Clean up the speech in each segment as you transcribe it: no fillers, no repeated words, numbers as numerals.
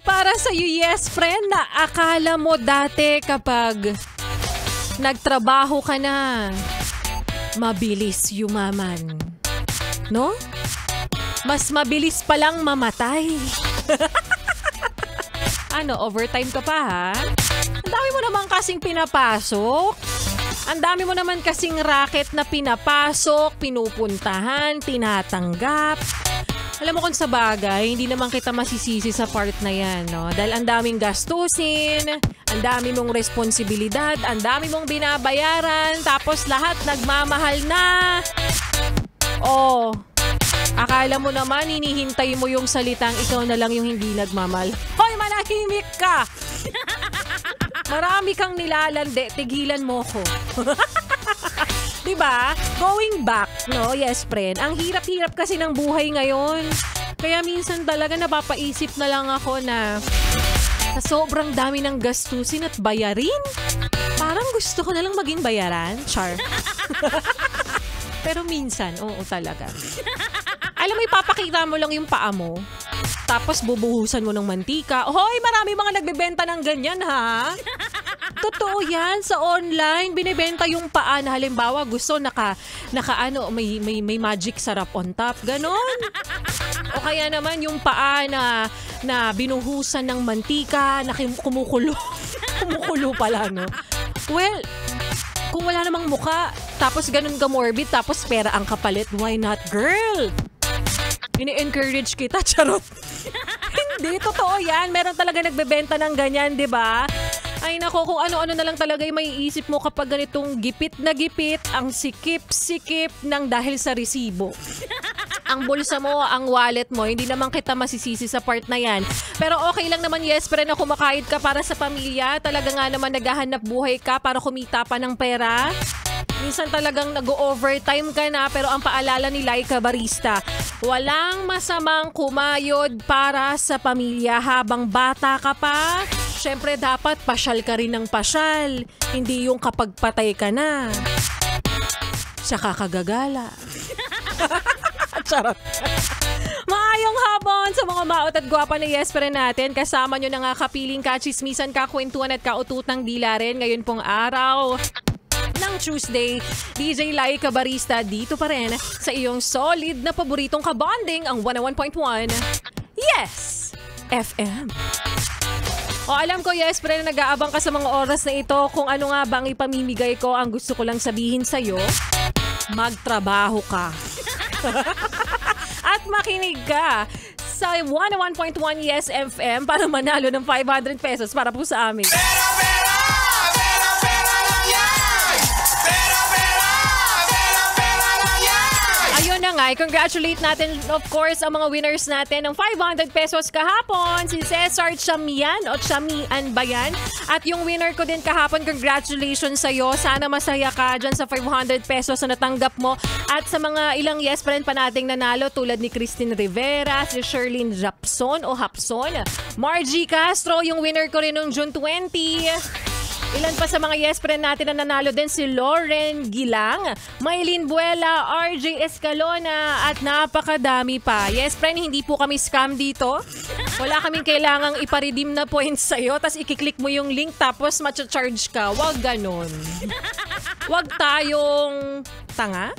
Para sa'yo, yes, friend, na akala mo dati kapag nagtrabaho ka na, mabilis yumaman. No? Mas mabilis palang mamatay. Ano, overtime ka pa ha? Ang dami mo naman kasing pinapasok. Ang dami mo naman kasing racket na pinapasok, pinupuntahan, tinatanggap. Alam mo kung sa bagay, hindi naman kita masisisi sa part na yan, no? Dahil ang daming gastusin, ang dami mong responsibilidad, ang dami mong binabayaran, tapos lahat nagmamahal na. Oh, akala mo naman hinihintay mo yung salitang ikaw na lang yung hindi nagmamahal. Hoy, manahimik ka! Marami kang nilalande, tigilan mo ko. Diba? Going back, no? Yes, friend. Ang hirap-hirap kasi ng buhay ngayon. Kaya minsan talaga napapaisip na lang ako na sa sobrang dami ng gastusin at bayarin, parang gusto ko na lang maging bayaran. Char. Pero minsan, oo talaga. Alam mo, ipapakita mo lang yung paa mo. Tapos bubuhusan mo ng mantika. Hoy, marami mga nagbebenta ng ganyan, ha? Totoo yan. Sa online, binibenta yung paa na halimbawa gusto may magic sarap on top. Ganon. O kaya naman yung paa na binuhusan ng mantika, na kumukulo. Kumukulo pala, no? Well, kung wala namang muka, tapos ganun ka morbid, tapos pera ang kapalit, why not, girl? Ini-encourage kita, charot. Hindi, totoo yan. Meron talaga nagbebenta ng ganyan, di ba? Ay nako, kung ano-ano na lang talaga yung may isip mo kapag ganitong gipit na gipit, ang sikip-sikip ng dahil sa resibo. Ang bulsa mo, ang wallet mo, hindi naman kita masisisi sa part na yan. Pero okay lang naman, yes, pero na kumakait ka para sa pamilya. Talaga nga naman naghahanap buhay ka para kumita pa ng pera. Minsan talagang nag-overtime ka na, pero ang paalala ni Laika Barista, walang masamang kumayod para sa pamilya habang bata ka pa. Siyempre dapat pasyal ka rin ng pasyal, hindi yung kapag patay ka na. Saka kagagala. Charot. Maayong hapon sa mga maot at gwapa na yes pa rin natin. Kasama nyo na nga kapiling kachismisan, kakwentuhan at kaututang dila rin ngayon pong araw ng Tuesday. DJ Laika Barista dito pa rin sa iyong solid na paboritong kabonding, ang 101.1 Yes FM. O alam ko, yes, pero nag-aabang ka sa mga oras na ito kung ano nga bang ipamimigay ko. Ang gusto ko lang sabihin sa'yo, magtrabaho ka. At makinig ka sa 101.1 Yes FM para manalo ng 500 pesos para po sa amin. Ayun na nga, congratulate natin of course ang mga winners natin ng 500 pesos kahapon. Si Cesar Chamian o Chamian ba yan? At yung winner ko din kahapon, congratulations sa'yo. Sana masaya ka dyan sa 500 pesos na natanggap mo. At sa mga ilang yes friend pa nating nanalo tulad ni Christine Rivera, si Sherlyn Japson o Hapson, Margie Castro, yung winner ko rin noong June 20. Ilan pa sa mga yes friend natin na nanalo din, si Lauren Gilang, Maylin Buela, RJ Escalona at napakadami pa. Yes friend, hindi po kami scam dito. Wala kaming kailangang iparedeem na points sa'yo tapos ikiklik mo yung link tapos matcha-charge ka. Wag ganon. Wag tayong tanga.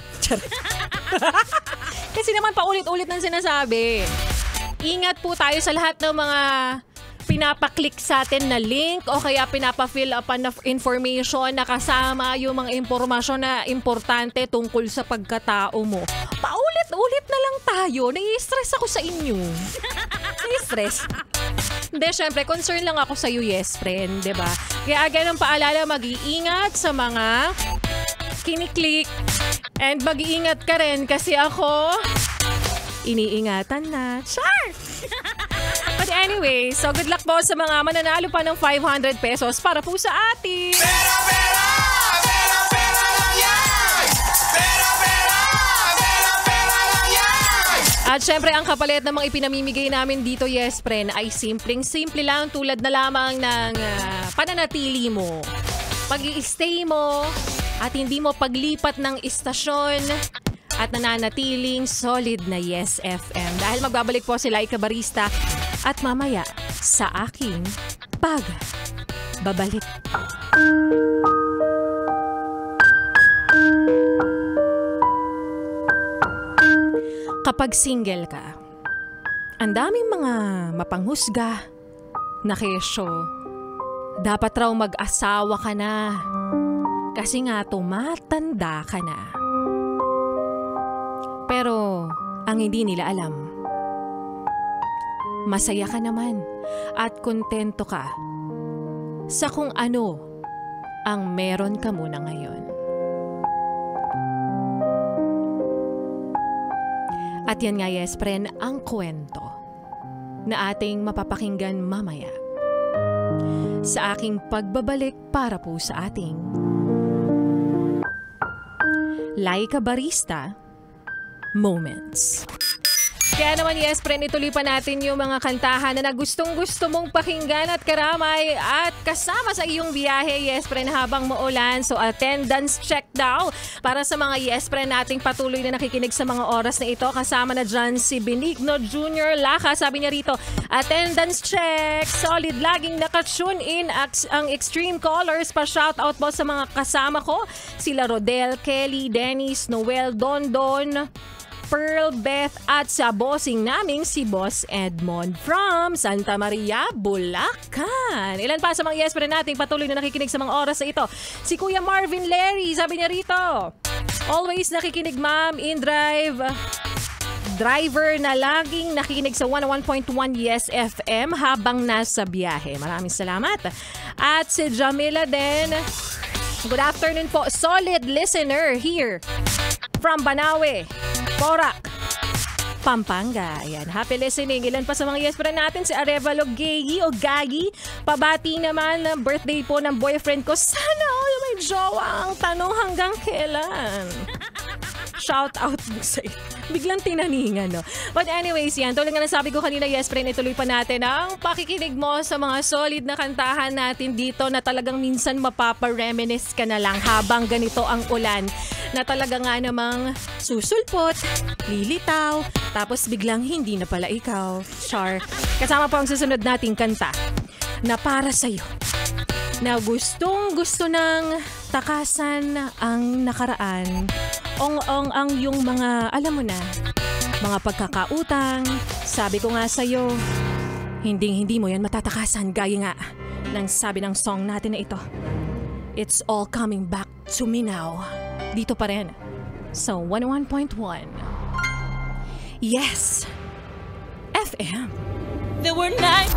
Kasi naman paulit-ulit ng sinasabi. Ingat po tayo sa lahat ng mga pinapaklik sa atin na link o kaya pinapa-fill up na information na kasama yung mga impormasyon na importante tungkol sa pagkatao mo. Paulit-ulit na lang tayo. Nai-stress ako sa inyo. Nai-stress. Hindi, syempre, concern lang ako sa iyo, yes, friend, diba? Kaya ganun paalala, mag-iingat sa mga kiniklik and mag-iingat ka rin kasi ako iniingatan na. Char! But anyway, so good luck po sa mga mananalo pa ng 500 pesos para po sa atin. Pera, pera! Pera, pera lang yan! Pera, pera! Pera, pera lang yan! At syempre, ang kapalit ng mga ipinamimigay namin dito, yes, friend, ay simpleng-simple lang tulad na lamang ng pananatili mo, pag-i-stay mo, at hindi mo paglipat ng istasyon at nananatiling solid na Yes FM. Dahil magbabalik po si Laika Barista At mamaya sa aking pagbabalik. Kapag single ka, ang daming mga mapanghusga na kesyo. Dapat raw mag-asawa ka na kasi nga tumatanda ka na. Pero ang hindi nila alam, masaya ka naman at kontento ka sa kung ano ang meron ka muna ngayon. At yan nga, yes, friend, ang kwento na ating mapapakinggan mamaya sa aking pagbabalik para po sa ating Laika Barista Moments. Kaya naman, yes, friend, ituloy pa natin yung mga kantahan na gustong-gusto mong pakinggan at karamay at kasama sa iyong biyahe, yes, friend, habang maulan. So, attendance check daw para sa mga yes, friend nating patuloy na nakikinig sa mga oras na ito. Kasama na dyan si Benigno Jr. Laca. Sabi niya rito, attendance check. Solid, laging naka-tune in ang Extreme Colors. Pa-shoutout po sa mga kasama ko. Sila Rodel, Kelly, Dennis, Noel, Dondon, Pearl, Beth at sa bossing naming si Boss Edmond from Santa Maria, Bulacan. Ilan pa sa mga yes friend nating patuloy na nakikinig sa mga oras na ito? Si Kuya Marvin Larry, sabi niya rito, always nakikinig ma'am in drive. Driver na laging nakikinig sa 101.1 Yes FM habang nasa biyahe. Maraming salamat. At si Jamila din, good afternoon po. Solid listener here from Banawe, Porac, Pampanga. Ayan, happy listening. Ilan pa sa mga yes friend natin? Si Arevalo Gagi o Gagi. Pabati naman ng birthday po ng boyfriend ko. Sana all may jowa. Ang tanong hanggang kailan? Shout out mo sa'yo. Biglang tinaningan, no? But anyways, yan. Tulad nga nasabi ko kanina, yes friend, ituloy pa natin ang pakikinig mo sa mga solid na kantahan natin dito na talagang minsan mapapareminisce ka na lang habang ganito ang ulan na talaga nga namang susulpot, lilitaw, tapos biglang hindi na pala ikaw. Char. Kasama po ang susunod nating kanta na para sa'yo, na gustong-gusto ng takasan ang nakaraan. Ong-ong ang yung mga, alam mo na, mga pagkakautang. Sabi ko nga sa'yo, hindi mo yan matatakasan. Gaya nga ng sabi ng song natin na ito. It's all coming back to me now. Dito pa rin sa 101.1 Yes FM. There were nights